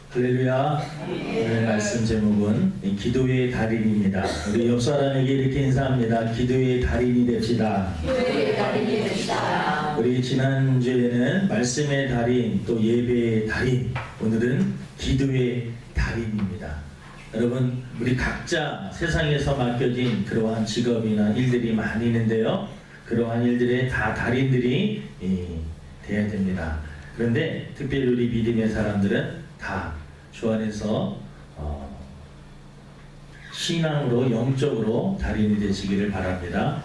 할렐루야. 오늘 말씀 제목은 기도의 달인입니다. 우리 옆 사람에게 이렇게 인사합니다. 기도의 달인이 됩시다. 기도의 달인이 됩시다. 우리 지난주에는 말씀의 달인, 또 예배의 달인, 오늘은 기도의 달인입니다. 여러분, 우리 각자 세상에서 맡겨진 그러한 직업이나 일들이 많이 있는데요, 그러한 일들의 다 달인들이 돼야 됩니다. 그런데 특별히 우리 믿음의 사람들은 다 주 안에서 신앙으로 영적으로 달인이 되시기를 바랍니다.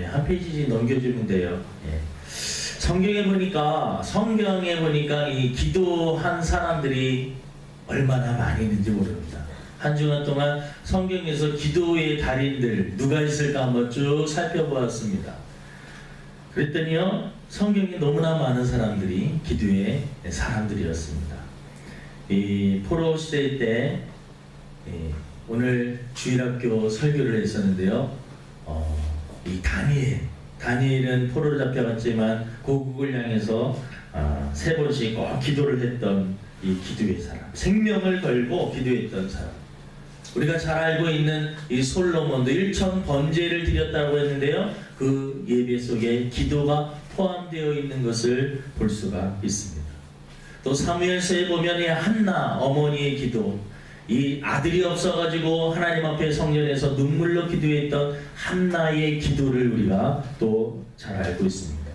한 페이지 넘겨주면 돼요. 성경에 보니까 이 기도한 사람들이 얼마나 많이 있는지 모릅니다. 한 주간 동안 성경에서 기도의 달인들 누가 있을까 한번 쭉 살펴보았습니다. 그랬더니요, 성경에 너무나 많은 사람들이 기도의 사람들이었습니다. 이 포로 시대 때 오늘 주일학교 설교를 했었는데요, 이 다니엘은 포로로 잡혀갔지만 고국을 향해서 3번씩 꼭 기도를 했던 이 기도의 사람, 생명을 걸고 기도했던 사람. 우리가 잘 알고 있는 이 솔로몬도 1천 번제를 드렸다고 했는데요, 그 예배 속에 기도가 포함되어 있는 것을 볼 수가 있습니다. 또 사무엘서에 보면 이 한나 어머니의 기도, 이 아들이 없어가지고 하나님 앞에 성전에서 눈물로 기도했던 한나의 기도를 우리가 또 잘 알고 있습니다.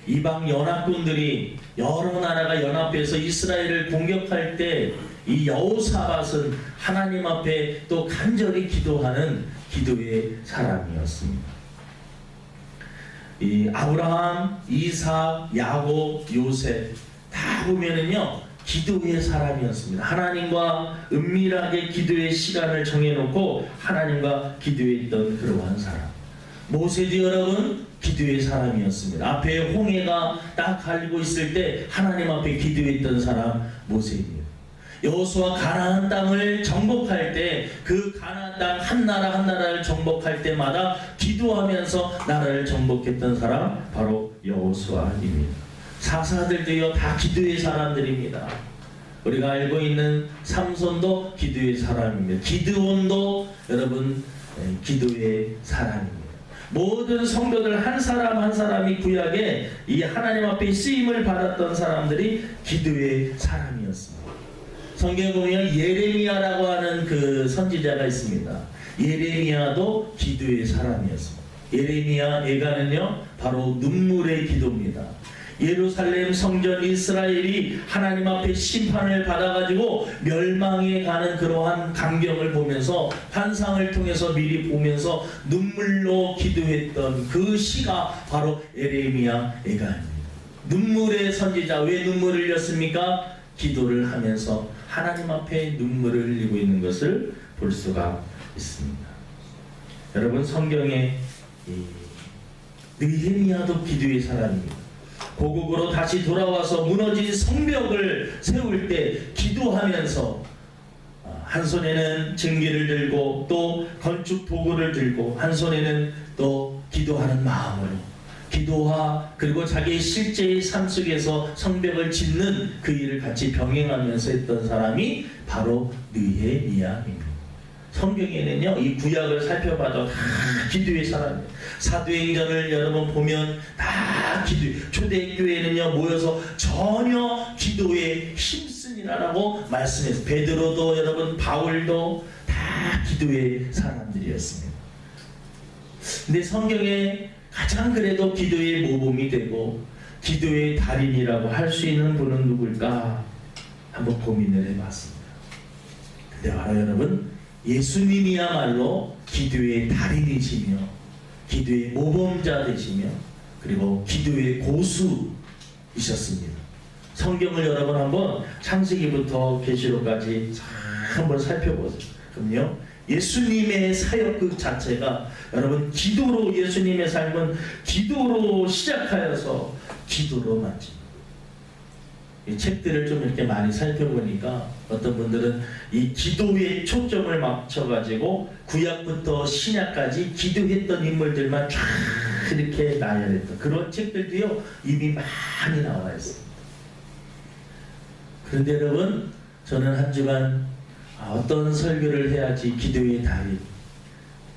이방 연합군들이 여러 나라가 연합해서 이스라엘을 공격할 때 이 여호사밧은 하나님 앞에 또 간절히 기도하는 기도의 사람이었습니다. 이 아브라함, 이삭, 야곱, 요셉 다 보면은요, 기도의 사람이었습니다. 하나님과 은밀하게 기도의 시간을 정해놓고 하나님과 기도했던 그러한 사람. 모세도 여러분 기도의 사람이었습니다. 앞에 홍해가 딱 갈리고 있을 때 하나님 앞에 기도했던 사람 모세입니다. 여호수아 가나안 땅을 정복할 때 그 가나안 땅 한 나라 한 나라를 정복할 때마다 기도하면서 나라를 정복했던 사람 바로 여호수아입니다. 사사들도요 다 기도의 사람들입니다. 우리가 알고 있는 삼손도 기도의 사람입니다. 기드온도 여러분 기도의 사람입니다. 모든 성도들 한 사람 한 사람이 구약에 이 하나님 앞에 쓰임을 받았던 사람들이 기도의 사람이었습니다. 성경에 보면 예레미야라고 하는 그 선지자가 있습니다. 예레미야도 기도의 사람이었습니다. 예레미야 예가는요 바로 눈물의 기도입니다. 예루살렘 성전 이스라엘이 하나님 앞에 심판을 받아가지고 멸망해 가는 그러한 광경을 보면서 환상을 통해서 미리 보면서 눈물로 기도했던 그 시가 바로 예레미야 예가입니다. 눈물의 선지자. 왜 눈물을 흘렸습니까? 기도를 하면서 하나님 앞에 눈물을 흘리고 있는 것을 볼 수가 있습니다. 여러분, 성경에 느헤미야도 기도의 사람입니다. 고국으로 다시 돌아와서 무너진 성벽을 세울 때 기도하면서 한 손에는 증기를 들고 또 건축 도구를 들고 한 손에는 또 기도하는 마음으로 기도와 그리고 자기의 실제의 삶 속에서 성벽을 짓는 그 일을 같이 병행하면서 했던 사람이 바로 느헤미야입니다. 성경에는요 이 구약을 살펴봐도 다 기도의 사람이에요. 사도행전을 여러분 보면 다 기도. 초대교회는요 모여서 전혀 기도에 힘쓰니라라고 말씀해서 베드로도 여러분 바울도 다 기도의 사람들이었습니다. 근데 성경에 가장 그래도 기도의 모범이 되고 기도의 달인이라고 할 수 있는 분은 누굴까 한번 고민을 해봤습니다. 근데 바로 여러분 예수님이야말로 기도의 달인이시며 기도의 모범자 되시며 그리고 기도의 고수이셨습니다. 성경을 여러분 한번 창세기부터 계시록까지 한번 살펴보세요. 그럼요 예수님의 사역 그 자체가 여러분 기도로, 예수님의 삶은 기도로 시작하여서 기도로 마칩니다. 이 책들을 좀 이렇게 많이 살펴보니까 어떤 분들은 이 기도에 초점을 맞춰가지고 구약부터 신약까지 기도했던 인물들만 쫙 이렇게 나열했던 그런 책들도요 이미 많이 나와 있습니다. 그런데 여러분, 저는 한 주간 어떤 설교를 해야지 기도의 달인,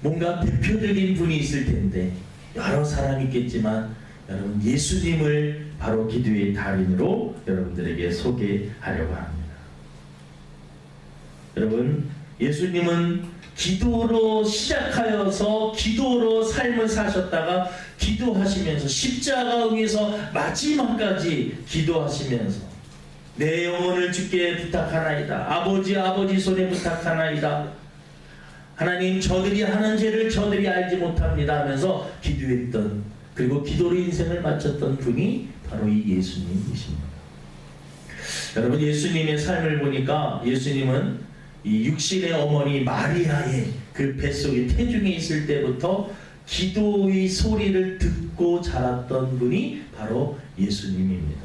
뭔가 대표적인 분이 있을 텐데 여러 사람이 있겠지만 여러분, 예수님을 바로 기도의 달인으로 여러분들에게 소개하려고 합니다. 여러분, 예수님은 기도로 시작하여서 기도로 삶을 사셨다가 기도하시면서 십자가 위에서 마지막까지 기도하시면서 내 영혼을 주께 부탁하나이다. 아버지 손에 부탁하나이다. 하나님, 저들이 하는 죄를 저들이 알지 못합니다 하면서 기도했던, 그리고 기도로 인생을 마쳤던 분이 바로 이 예수님이십니다. 여러분, 예수님의 삶을 보니까 예수님은 이 육신의 어머니 마리아의 그 뱃속에 태중에 있을 때부터 기도의 소리를 듣고 자랐던 분이 바로 예수님입니다.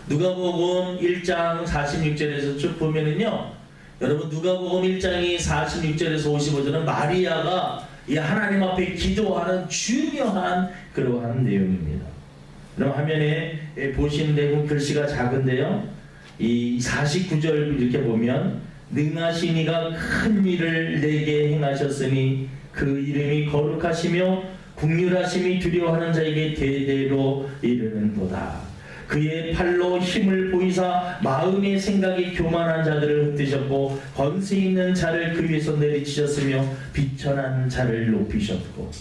누가복음 1장 46절에서 쭉 보면은요, 여러분, 누가복음 1장이 46절에서 55절은 마리아가 이 하나님 앞에 기도하는 중요한 그러한 내용입니다. 그럼 화면에 보시는데 글씨가 작은데요, 이 49절 이렇게 보면 능하신 이가 큰 일을 내게 행하셨으니 그 이름이 거룩하시며 국률하심이 두려워하는 자에게 대대로 이르는도다. 그의 팔로 힘을 보이사 마음의 생각이 교만한 자들을 흩으셨고 권세 있는 자를 그 위에서 내리치셨으며 비천한 자를 높이셨고.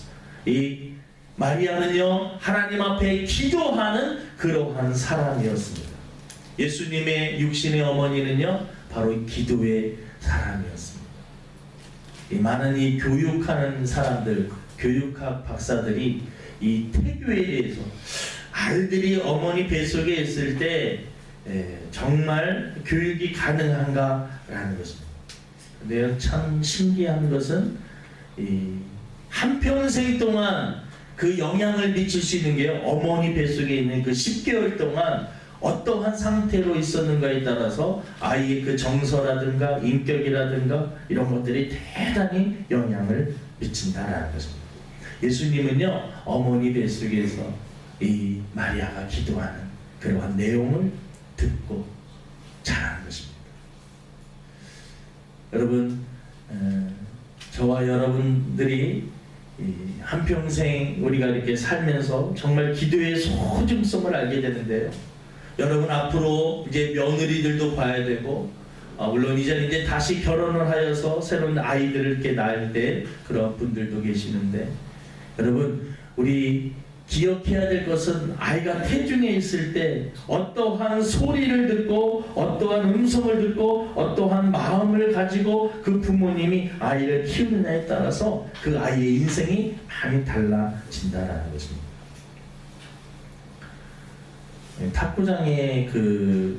이 마리아는요, 하나님 앞에 기도하는 그러한 사람이었습니다. 예수님의 육신의 어머니는요, 바로 기도의 사람이었습니다. 이 많은 이 교육하는 사람들, 교육학 박사들이 이 태교에 대해서 아이들이 어머니 뱃속에 있을 때 정말 교육이 가능한가라는 것입니다. 근데 참 신기한 것은 한평생 동안 그 영향을 미칠 수 있는 게 어머니 뱃속에 있는 그 10개월 동안 어떠한 상태로 있었는가에 따라서 아이의 그 정서라든가 인격이라든가 이런 것들이 대단히 영향을 미친다라는 것입니다. 예수님은요, 어머니 뱃속에서 이 마리아가 기도하는 그러한 내용을 듣고 자라는 것입니다. 여러분, 저와 여러분들이 한평생 우리가 이렇게 살면서 정말 기도의 소중성을 알게 되는데요, 여러분, 앞으로 이제 며느리들도 봐야 되고, 물론 이제 다시 결혼을 하여서 새로운 아이들을 이렇게 낳을 때 그런 분들도 계시는데, 여러분, 우리 기억해야 될 것은 아이가 태중에 있을 때 어떠한 소리를 듣고 어떠한 음성을 듣고 어떠한 마음을 가지고 그 부모님이 아이를 키우느냐에 따라서 그 아이의 인생이 많이 달라진다는 것입니다. 탁구장에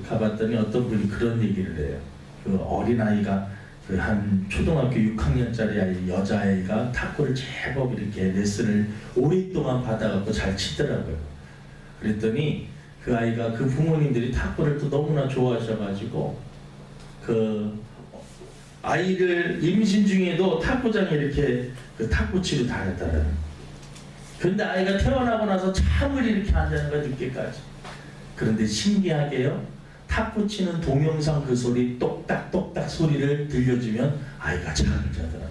가봤더니 어떤 분이 그런 얘기를 해요. 그 어린아이가 한 초등학교 6학년짜리 아이, 여자아이가 탁구를 제법 이렇게 레슨을 오랫동안 받아갖고 잘 치더라고요. 그랬더니 그 아이가 그 부모님들이 탁구를 또 너무나 좋아하셔가지고 그 아이를 임신 중에도 탁구장에 이렇게 그 탁구 치러 다녔다라는. 근데 아이가 태어나고 나서 참을 이렇게 앉아는 거야, 늦게까지. 그런데 신기하게요, 탁구 치는 동영상 그 소리, 똑딱똑딱 소리를 들려주면 아이가 잠을 자더라고요.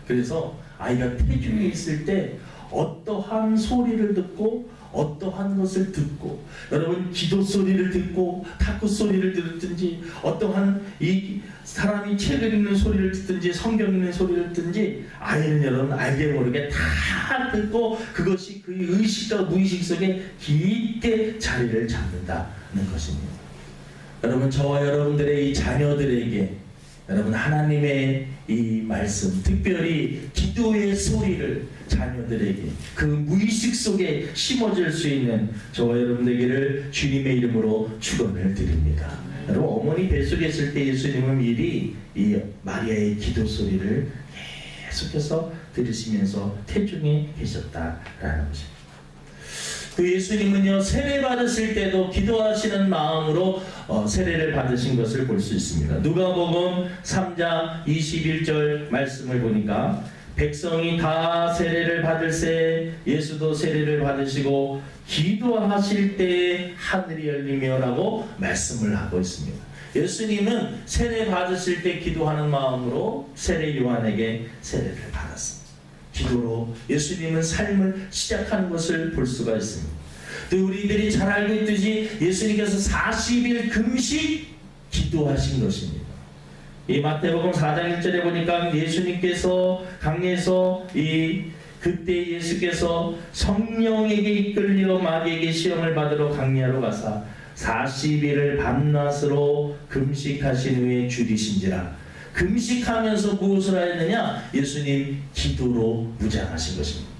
그래서 아이가 태중에 있을 때 어떠한 소리를 듣고 어떠한 것을 듣고, 여러분, 기도 소리를 듣고 탁구 소리를 듣든지 어떠한 이 사람이 책을 읽는 소리를 듣든지 성경 읽는 소리를 듣든지 아이는 여러분 알게 모르게 다 듣고 그것이 그 의식과 무의식 속에 깊게 자리를 잡는다는 것입니다. 여러분, 저와 여러분들의 이 자녀들에게 여러분 하나님의 이 말씀, 특별히 기도의 소리를 자녀들에게 그 무의식 속에 심어줄 수 있는 저와 여러분들에게를 주님의 이름으로 축원을 드립니다. 여러분, 어머니 뱃속에 있을 때 예수님은 미리 이 마리아의 기도 소리를 계속해서 들으시면서 태중에 계셨다라는 것입니다. 그 예수님은요, 세례 받으실 때도 기도하시는 마음으로 세례를 받으신 것을 볼 수 있습니다. 누가복음 3장 21절 말씀을 보니까 백성이 다 세례를 받을세 예수도 세례를 받으시고 기도하실 때에 하늘이 열리며라고 말씀을 하고 있습니다. 예수님은 세례 받으실 때 기도하는 마음으로 세례 요한에게 세례를 받았습니다. 기도로 예수님은 삶을 시작하는 것을 볼 수가 있습니다. 또 우리들이 잘 알고 있듯이 예수님께서 40일 금식 기도하신 것입니다. 이 마태복음 4장 1절에 보니까 예수님께서 강에서 그때 예수께서 성령에게 이끌려 마귀에게 시험을 받으러 강야로 가사 40일을 밤낮으로 금식하신 후에 줄이신지라. 금식하면서 무엇을 하였느냐? 예수님 기도로 무장하신 것입니다.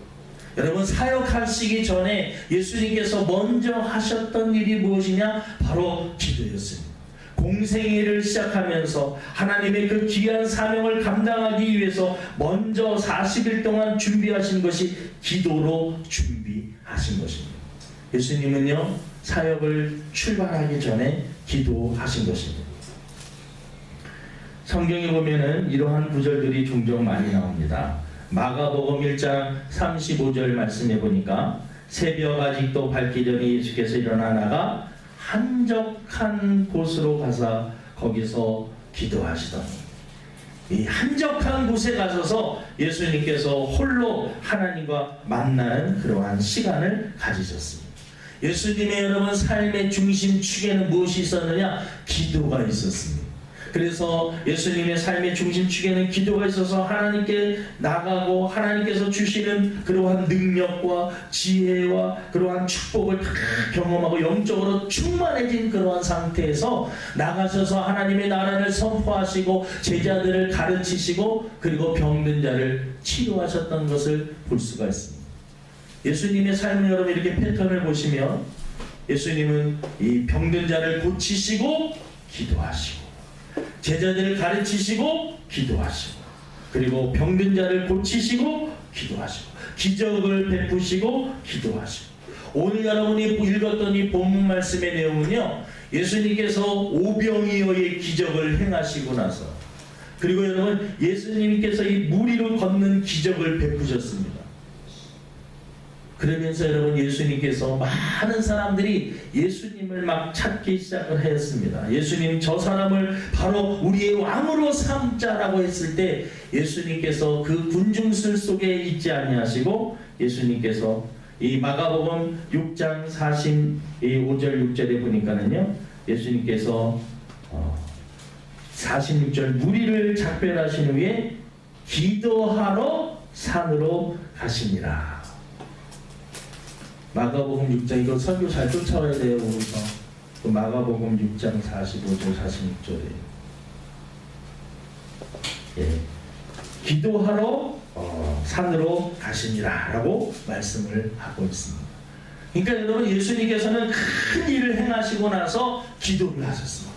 여러분, 사역하시기 전에 예수님께서 먼저 하셨던 일이 무엇이냐? 바로 기도였습니다. 공생애를 시작하면서 하나님의 그 귀한 사명을 감당하기 위해서 먼저 40일 동안 준비하신 것이 기도로 준비하신 것입니다. 예수님은요, 사역을 출발하기 전에 기도하신 것입니다. 성경에 보면은 이러한 구절들이 종종 많이 나옵니다. 마가복음 1장 35절 말씀해 보니까 새벽 아직도 밝기 전에 예수께서 일어나 나가 한적한 곳으로 가서 거기서 기도하시더니, 이 한적한 곳에 가셔서 예수님께서 홀로 하나님과 만나는 그러한 시간을 가지셨습니다. 예수님의 여러분 삶의 중심축에는 무엇이 있었느냐? 기도가 있었습니다. 그래서 예수님의 삶의 중심축에는 기도가 있어서 하나님께 나가고 하나님께서 주시는 그러한 능력과 지혜와 그러한 축복을 다 경험하고 영적으로 충만해진 그러한 상태에서 나가셔서 하나님의 나라를 선포하시고 제자들을 가르치시고 그리고 병든 자를 치료하셨던 것을 볼 수가 있습니다. 예수님의 삶을 여러분 이렇게 패턴을 보시면 예수님은 이 병든 자를 고치시고 기도하시고 제자들을 가르치시고 기도하시고 그리고 병든 자를 고치시고 기도하시고 기적을 베푸시고 기도하시고, 오늘 여러분이 읽었던 이 본문 말씀의 내용은요, 예수님께서 오병이어의 기적을 행하시고 나서 그리고 여러분 예수님께서 이 물 위로 걷는 기적을 베푸셨습니다. 그러면서 여러분 예수님께서 많은 사람들이 예수님을 막 찾기 시작을 했습니다. 예수님 저 사람을 바로 우리의 왕으로 삼자라고 했을 때 예수님께서 그 군중들 속에 있지 아니하시고 예수님께서 이 마가복음 6장 45절 6절에 보니까는요, 예수님께서 46절 무리를 작별하신 후에 기도하러 산으로 가시니라. 마가복음 6장, 이거 설교 잘 쫓아와야 돼요. 오면서 그 마가복음 6장 45절 46절에 기도하러 산으로 가시니라 라고 말씀을 하고 있습니다. 그러니까 여러분 예수님께서는 큰 일을 행하시고 나서 기도를 하셨습니다.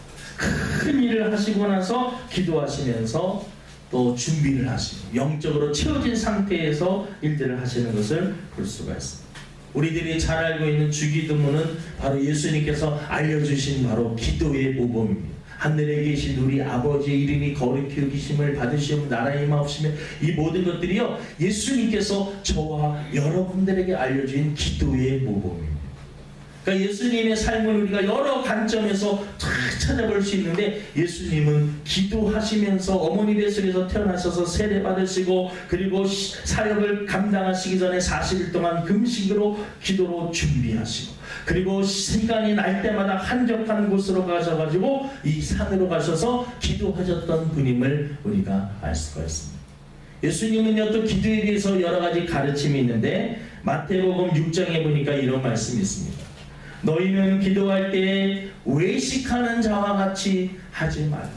큰 일을 하시고 나서 기도하시면서 또 준비를 하시고 영적으로 채워진 상태에서 일들을 하시는 것을 볼 수가 있습니다. 우리들이 잘 알고 있는 주기도문은 바로 예수님께서 알려주신 바로 기도의 모범입니다. 하늘에 계신 우리 아버지의 이름이 거룩히 여기심을 받으시면 나라의 임하옵시며, 이 모든 것들이요 예수님께서 저와 여러분들에게 알려주신 기도의 모범입니다. 그러니까 예수님의 삶을 우리가 여러 관점에서 다 찾아볼 수 있는데, 예수님은 기도하시면서 어머니 뱃속에서 태어나셔서 세례 받으시고 그리고 사역을 감당하시기 전에 40일 동안 금식으로 기도로 준비하시고 그리고 시간이 날 때마다 한적한 곳으로 가셔가지고 이 산으로 가셔서 기도하셨던 분임을 우리가 알 수가 있습니다. 예수님은요 또 기도에 대해서 여러 가지 가르침이 있는데, 마태복음 6장에 보니까 이런 말씀이 있습니다. 너희는 기도할 때 외식하는 자와 같이 하지 말라.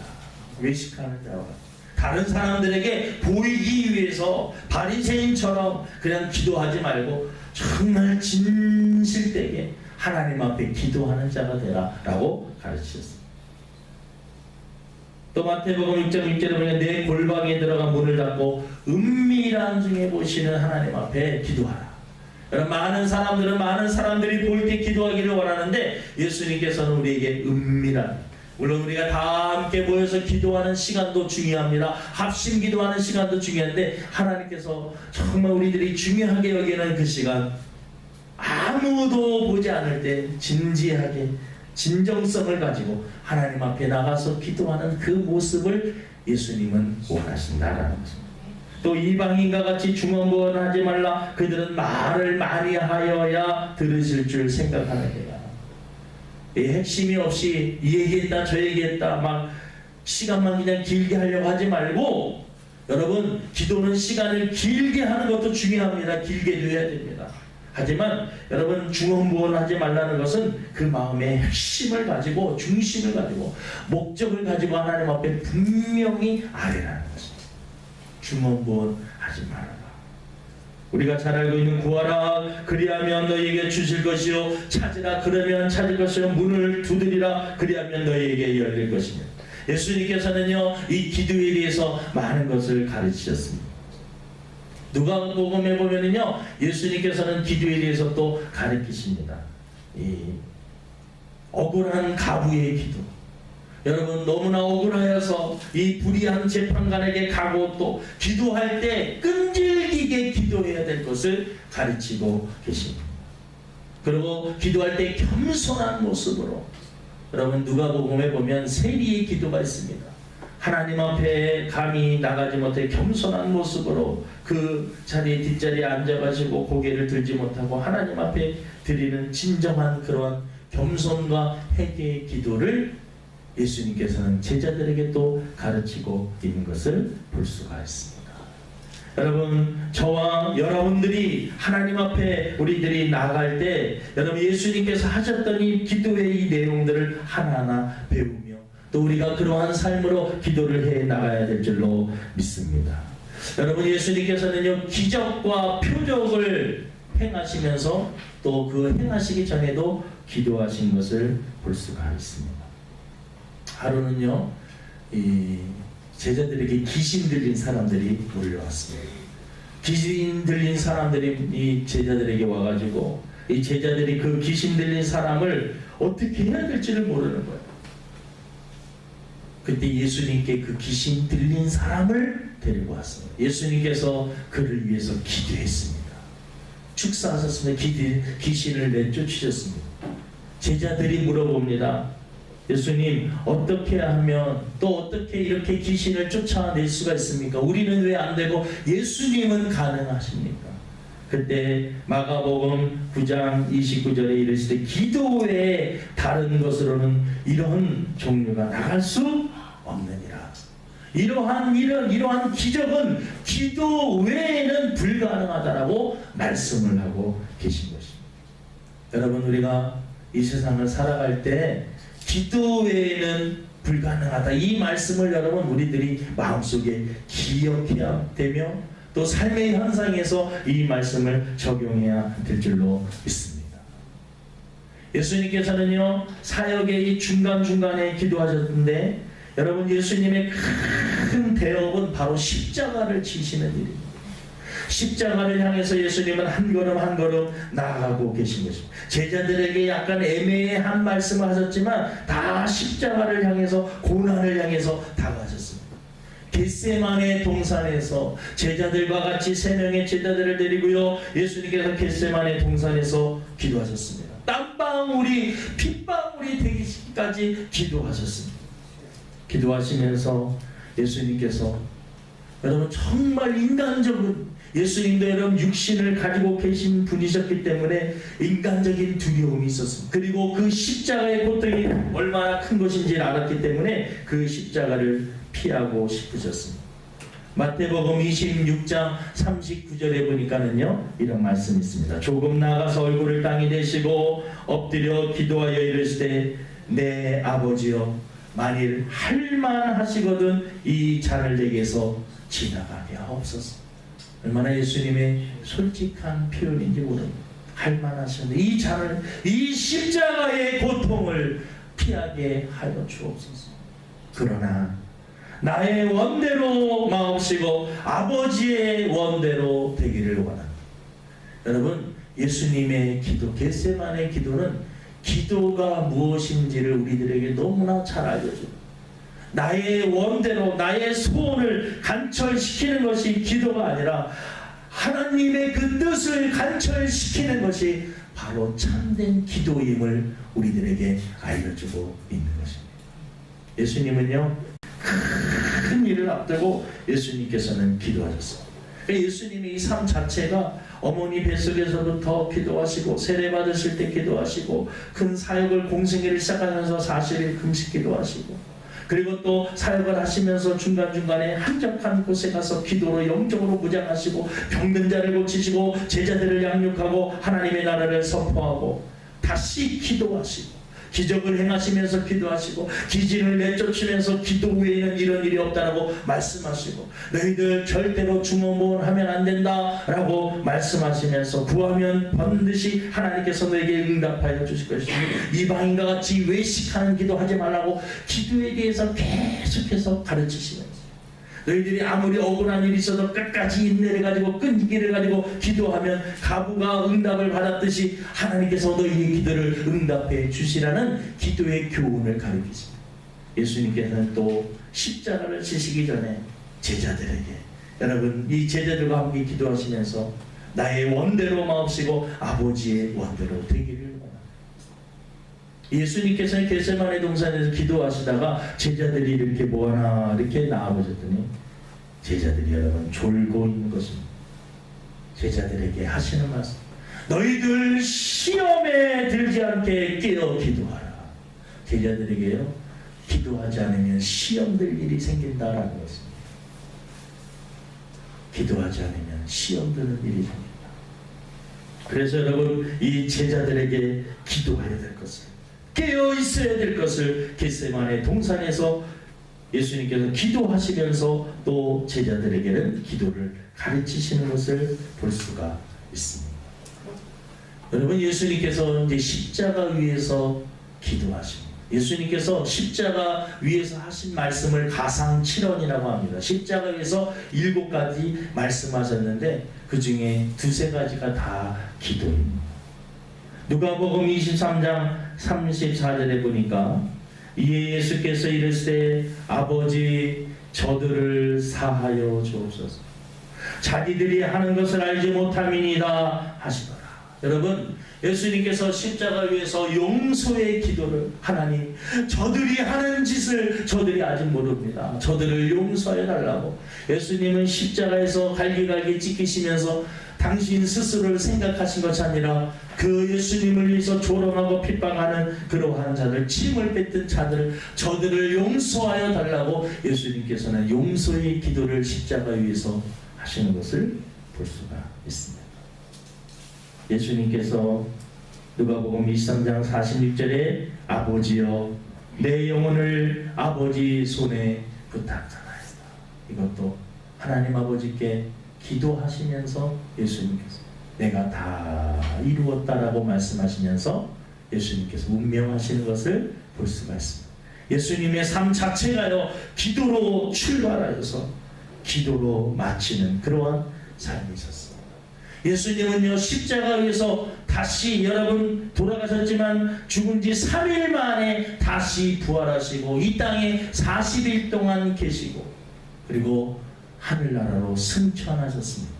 외식하는 자와 같이. 다른 사람들에게 보이기 위해서 바리새인처럼 그냥 기도하지 말고 정말 진실되게 하나님 앞에 기도하는 자가 되라 라고 가르치셨습니다. 또 마태복음 6장 6절에 보면 내 골방에 들어가 문을 닫고 은밀한 중에 보시는 하나님 앞에 기도하라. 여러분 많은 사람들이 볼 때 기도하기를 원하는데 예수님께서는 우리에게 은밀한 물론 우리가 다 함께 모여서 기도하는 시간도 중요합니다. 합심 기도하는 시간도 중요한데 하나님께서 정말 우리들이 중요하게 여기는 그 시간, 아무도 보지 않을 때 진지하게 진정성을 가지고 하나님 앞에 나가서 기도하는 그 모습을 예수님은 원하신다라는 것입니다. 또 이방인과 같이 중언부언하지 말라. 그들은 말을 많이 하여야 들으실 줄 생각하느니라. 핵심이 없이 이 얘기했다 저 얘기했다 막 시간만 그냥 길게 하려고 하지 말고, 여러분 기도는 시간을 길게 하는 것도 중요합니다. 길게도 해야 됩니다. 하지만 여러분 중언부언하지 말라는 것은 그 마음의 핵심을 가지고 중심을 가지고 목적을 가지고 하나님 앞에 분명히 아뢰라는 것입니다. 중언부언하지 말아라. 우리가 잘 알고 있는 구하라 그리하면 너희에게 주실 것이요, 찾으라 그러면 찾을 것이요, 문을 두드리라 그리하면 너희에게 열릴 것이며. 예수님께서는요 이 기도에 대해서 많은 것을 가르치셨습니다. 누가복음에 보면은요 예수님께서는 기도에 대해서 또 가르치십니다. 이 억울한 가부의 기도. 여러분 너무나 억울하여서 이 불의한 재판관에게 가고 또 기도할 때 끈질기게 기도해야 될 것을 가르치고 계십니다. 그리고 기도할 때 겸손한 모습으로, 여러분 누가복음에 보면 세리의 기도가 있습니다. 하나님 앞에 감히 나가지 못해 겸손한 모습으로 그 자리 뒷자리에 앉아가지고 고개를 들지 못하고 하나님 앞에 드리는 진정한 그러한 겸손과 회개의 기도를 예수님께서는 제자들에게 또 가르치고 있는 것을 볼 수가 있습니다. 여러분 저와 여러분들이 하나님 앞에 우리들이 나갈 때 여러분 예수님께서 하셨던 이 기도의 이 내용들을 하나하나 배우며 또 우리가 그러한 삶으로 기도를 해 나가야 될 줄로 믿습니다. 여러분 예수님께서는요 기적과 표적을 행하시면서 또 그 행하시기 전에도 기도하신 것을 볼 수가 있습니다. 하루는요 이 제자들에게 귀신 들린 사람들이 몰려왔습니다. 귀신 들린 사람들이 이 제자들에게 와가지고 이 제자들이 그 귀신 들린 사람을 어떻게 해야 될지를 모르는 거예요. 그때 예수님께 그 귀신 들린 사람을 데리고 왔습니다. 예수님께서 그를 위해서 기도했습니다. 축사하셨습니다. 귀신을 내쫓으셨습니다. 제자들이 물어봅니다. 예수님 어떻게 하면 또 어떻게 이렇게 귀신을 쫓아낼 수가 있습니까? 우리는 왜 안 되고 예수님은 가능하십니까? 그때 마가복음 9장 29절에 이르시되 기도 외에 다른 것으로는 이런 종류가 나갈 수 없느니라. 이러한 기적은 기도 외에는 불가능하다라고 말씀을 하고 계신 것입니다. 여러분 우리가 이 세상을 살아갈 때 기도 외에는 불가능하다, 이 말씀을 여러분 우리들이 마음속에 기억해야 되며 또 삶의 현상에서 이 말씀을 적용해야 될 줄로 믿습니다. 예수님께서는요 사역의 이 중간중간에 기도하셨는데 여러분 예수님의 큰 대업은 바로 십자가를 지시는 일입니다. 십자가를 향해서 예수님은 한 걸음 한 걸음 나아가고 계신 것입니다. 제자들에게 약간 애매한 말씀을 하셨지만 다 십자가를 향해서, 고난을 향해서 다가가셨습니다. 겟세마네 동산에서 제자들과 같이 3명의 제자들을 데리고요 예수님께서 겟세마네 동산에서 기도하셨습니다. 땀방울이 핏방울이 되기까지 기도하셨습니다. 기도하시면서 예수님께서 여러분 정말 인간적인, 예수님도 여러분 육신을 가지고 계신 분이셨기 때문에 인간적인 두려움이 있었습니다. 그리고 그 십자가의 고통이 얼마나 큰 것인지 알았기 때문에 그 십자가를 피하고 싶으셨습니다. 마태복음 26장 39절에 보니까는요 이런 말씀이 있습니다. 조금 나아가서 얼굴을 땅에 대시고 엎드려 기도하여 이르시되 내 아버지여 만일 할만하시거든 이 잔을 내게서 지나가게 하옵소서. 얼마나 예수님의 솔직한 표현인지 모릅니다. 할만하셨는데 이 잔을, 이 십자가의 고통을 피하게 하여 주옵소서. 그러나 나의 원대로 마옵시고 아버지의 원대로 되기를 원합니다. 여러분 예수님의 기도, 겟세마네 기도는 기도가 무엇인지를 우리들에게 너무나 잘 알려줍니다. 나의 원대로 나의 소원을 간철시키는 것이 기도가 아니라 하나님의 그 뜻을 간철시키는 것이 바로 참된 기도임을 우리들에게 알려주고 있는 것입니다. 예수님은요, 큰 일을 앞두고 예수님께서는 기도하셨습니다. 예수님의 이 삶 자체가 어머니 뱃속에서부터 기도하시고 세례 받으실 때 기도하시고 큰 사역을 공생애를 시작하면서 40일 금식 기도하시고 그리고 또 사역을 하시면서 중간중간에 한적한 곳에 가서 기도로 영적으로 무장하시고 병든 자를 고치시고 제자들을 양육하고 하나님의 나라를 선포하고 다시 기도하시고 기적을 행하시면서 기도하시고 기진을 내쫓으면서 기도 외에는 이런 일이 없다라고 말씀하시고 너희들 절대로 주먹무원하면 안 된다라고 말씀하시면서 구하면 반드시 하나님께서 너에게 응답하여 주실 것이고 이방인과 같이 외식하는 기도하지 말라고 기도에 대해서 계속해서 가르치시면서 너희들이 아무리 억울한 일이 있어도 끝까지 인내를 가지고 끈기를 가지고 기도하면 가부가 응답을 받았듯이 하나님께서 너희의 기도를 응답해 주시라는 기도의 교훈을 가르치십니다. 예수님께서는 또 십자가를 지시기 전에 제자들에게 여러분 이 제자들과 함께 기도하시면서 나의 원대로 마옵시고 아버지의 원대로 되기를 원합니다. 예수님께서는 겟세마네 동산에서 기도하시다가 제자들이 이렇게 뭐하나 이렇게 나아보셨더니 제자들이 여러분 졸고 있는 것입니다. 제자들에게 하시는 말씀 너희들 시험에 들지 않게 깨어 기도하라. 제자들에게요 기도하지 않으면 시험될 일이 생긴다라는 것입니다. 기도하지 않으면 시험되는 일이 생긴다. 그래서 여러분 이 제자들에게 기도해야 될 것을 깨어 있어야 될 것을 겟세마네 동산에서 예수님께서 기도하시면서 또 제자들에게는 기도를 가르치시는 것을 볼 수가 있습니다. 여러분 예수님께서 이제 십자가 위에서 기도하십니다. 예수님께서 십자가 위에서 하신 말씀을 가상칠언이라고 합니다. 십자가 위에서 7가지 말씀하셨는데 그 중에 2-3가지가 다 기도입니다. 누가복음 23장 34절에 보니까 이에 예수께서 이르시되 아버지 저들을 사하여 주옵소서 자기들이 하는 것을 알지 못함이니이다 하시더라. 여러분 예수님께서 십자가 위에서 용서의 기도를 하나님 저들이 하는 짓을 저들이 아직 모릅니다. 저들을 용서해 달라고 예수님은 십자가에서 갈기갈기 찢기시면서 당신 스스로를 생각하신 것이 아니라 그 예수님을 위해서 조롱하고 핍박하는 그러한 자들 침을 뱉은 자들 저들을 용서하여 달라고 예수님께서는 용서의 기도를 십자가 위에서 하시는 것을 볼 수가 있습니다. 예수님께서 누가복음 23장 46절에 아버지여 내 영혼을 아버지 손에 부탁하나이다. 이것도 하나님 아버지께 기도하시면서 예수님께서 내가 다 이루었다라고 말씀하시면서 예수님께서 운명하시는 것을 볼 수가 있습니다. 예수님의 삶 자체가요 기도로 출발하여서 기도로 마치는 그러한 삶이셨습니다. 예수님은요 십자가 위에서 다시 여러분 돌아가셨지만 죽은 지 3일 만에 다시 부활하시고 이 땅에 40일 동안 계시고 그리고 하늘나라로 승천하셨습니다.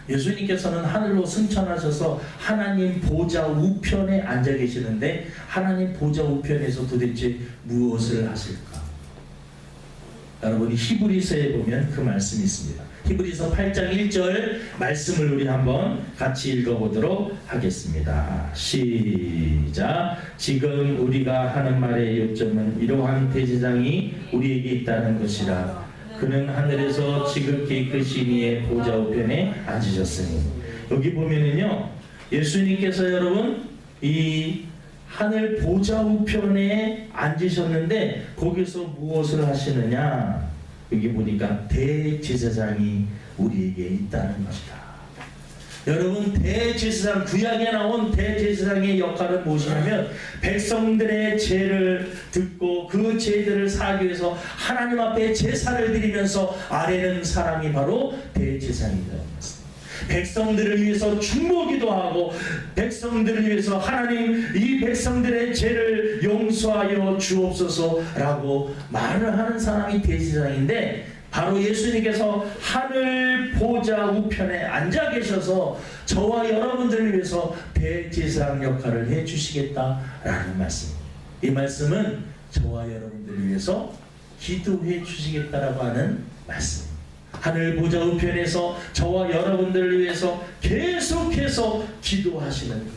예수님께서는 하늘로 승천하셔서 하나님 보좌 우편에 앉아 계시는데 하나님 보좌 우편에서 도대체 무엇을 하실까? 여러분이 히브리서에 보면 그 말씀이 있습니다. 히브리서 8장 1절 말씀을 우리 한번 같이 읽어보도록 하겠습니다. 시작. 지금 우리가 하는 말의 요점은 이러한 대제사장이 우리에게 있다는 것이라. 그는 하늘에서 지극히 크신 이의 보좌 우편에 앉으셨으니 여기 보면은요 예수님께서 여러분 이 하늘 보좌 우편에 앉으셨는데 거기서 무엇을 하시느냐 여기 보니까 대제사장이 우리에게 있다는 것이다. 여러분 대제사장 구약에 나온 대제사장의 역할은 무엇이냐면 백성들의 죄를 듣고 그 죄들을 사하기 위해서 하나님 앞에 제사를 드리면서 아래는 사람이 바로 대제사장이다. 백성들을 위해서 중보기도 하고 백성들을 위해서 하나님 이 백성들의 죄를 용서하여 주옵소서라고 말을 하는 사람이 대제사장인데, 바로 예수님께서 하늘 보좌 우편에 앉아 계셔서 저와 여러분들을 위해서 대제사장 역할을 해주시겠다라는 말씀입니다. 이 말씀은 저와 여러분들을 위해서 기도해 주시겠다라고 하는 말씀입니다. 하늘 보좌 우편에서 저와 여러분들을 위해서 계속해서 기도하시는 것,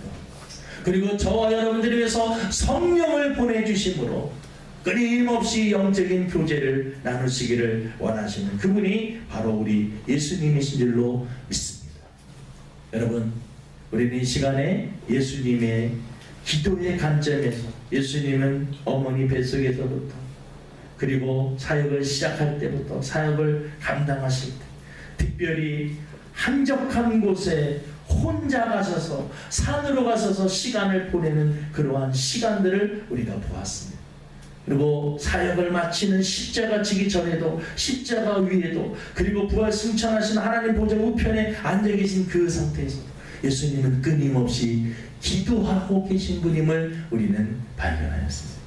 그리고 저와 여러분들을 위해서 성령을 보내주심으로 끊임없이 영적인 교제를 나누시기를 원하시는 그분이 바로 우리 예수님이신 줄로 믿습니다. 여러분, 우리는 이 시간에 예수님의 기도의 관점에서, 예수님은 어머니 뱃속에서부터 그리고 사역을 시작할 때부터 사역을 감당하실 때 특별히 한적한 곳에 혼자 가셔서 산으로 가셔서 시간을 보내는 그러한 시간들을 우리가 보았습니다. 그리고 사역을 마치는 십자가 지기 전에도, 십자가 위에도, 그리고 부활 승천하신 하나님 보좌 우편에 앉아 계신 그 상태에서도 예수님은 끊임없이 기도하고 계신 분임을 우리는 발견하였습니다.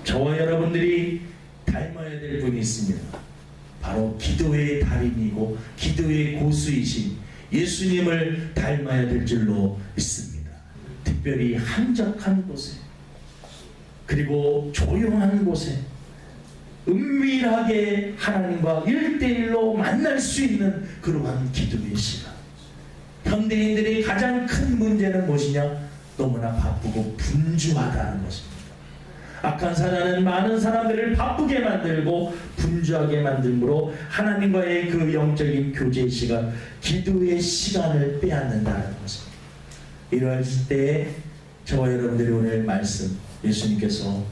저와 여러분들이 닮아야 될 분이 있습니다. 바로 기도의 달인이고 기도의 고수이신 예수님을 닮아야 될 줄로 믿습니다. 특별히 한적한 곳에, 그리고 조용한 곳에 은밀하게 하나님과 1대1로 만날 수 있는 그러한 기도의 시간. 현대인들의 가장 큰 문제는 무엇이냐? 너무나 바쁘고 분주하다는 것입니다. 악한 사자는 많은 사람들을 바쁘게 만들고 분주하게 만들므로 하나님과의 그 영적인 교제의 시간, 기도의 시간을 빼앗는다는 것입니다. 이러할 때에 저와 여러분들이 오늘 말씀, 예수님께서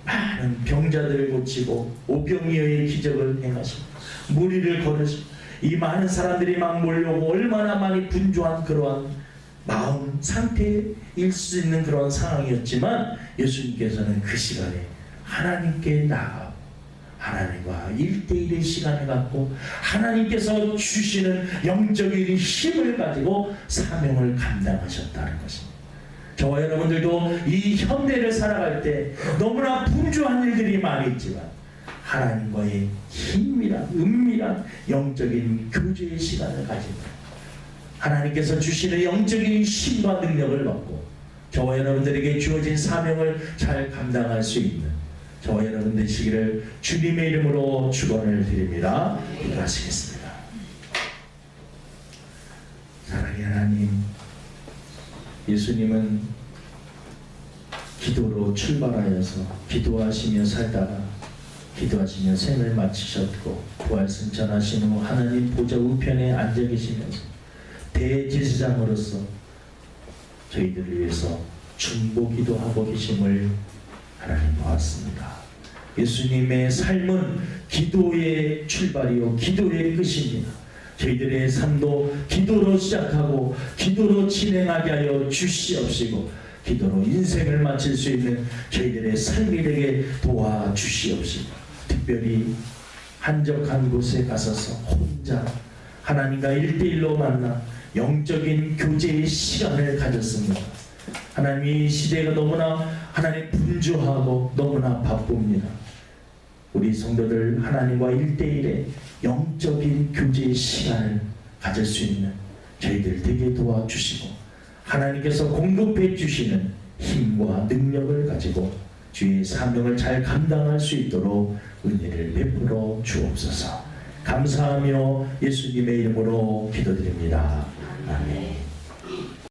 많은 병자들을 고치고 오병이어의 기적을 행하시고 무리를 걸으시고 이 많은 사람들이 막 몰려오고 얼마나 많이 분주한 그러한 마음 상태일 수 있는 그런 상황이었지만, 예수님께서는 그 시간에 하나님께 나가고 하나님과 1대1의 시간을 갖고 하나님께서 주시는 영적인 힘을 가지고 사명을 감당하셨다는 것입니다. 저와 여러분들도 이 현대를 살아갈 때 너무나 분주한 일들이 많이 있지만 하나님과의 힘이란, 은밀한 영적인 교제의 시간을 가지고 하나님께서 주시는 영적인 힘과 능력을 받고 저와 여러분들에게 주어진 사명을 잘 감당할 수 있는 저와 여러분 되시기를 주님의 이름으로 축원을 드립니다. 기도하시겠습니다. 사랑의 하나님, 예수님은 기도로 출발하여서 기도하시며 살다가 기도하시며 생을 마치셨고 부활 승천하신 후 하나님 보좌 우편에 앉아 계시면서 대제사장으로서 저희들을 위해서 중보기도 하고 계심을 하나님 보았습니다. 예수님의 삶은 기도의 출발이요 기도의 끝입니다. 저희들의 삶도 기도로 시작하고 기도로 진행하게 하여 주시옵시고 기도로 인생을 마칠 수 있는 저희들의 삶이 되게 도와주시옵시고, 특별히 한적한 곳에 가서서 혼자 하나님과 1대1로 만나 영적인 교제의 시간을 가졌습니다. 하나님, 이 시대가 너무나 하나님 분주하고 너무나 바쁩니다. 우리 성도들 하나님과 1대1의 영적인 교제의 시간을 가질 수 있는 저희들 되게 도와주시고 하나님께서 공급해 주시는 힘과 능력을 가지고 주의 사명을 잘 감당할 수 있도록 은혜를 베풀어 주옵소서. 감사하며 예수님의 이름으로 기도드립니다. 아멘.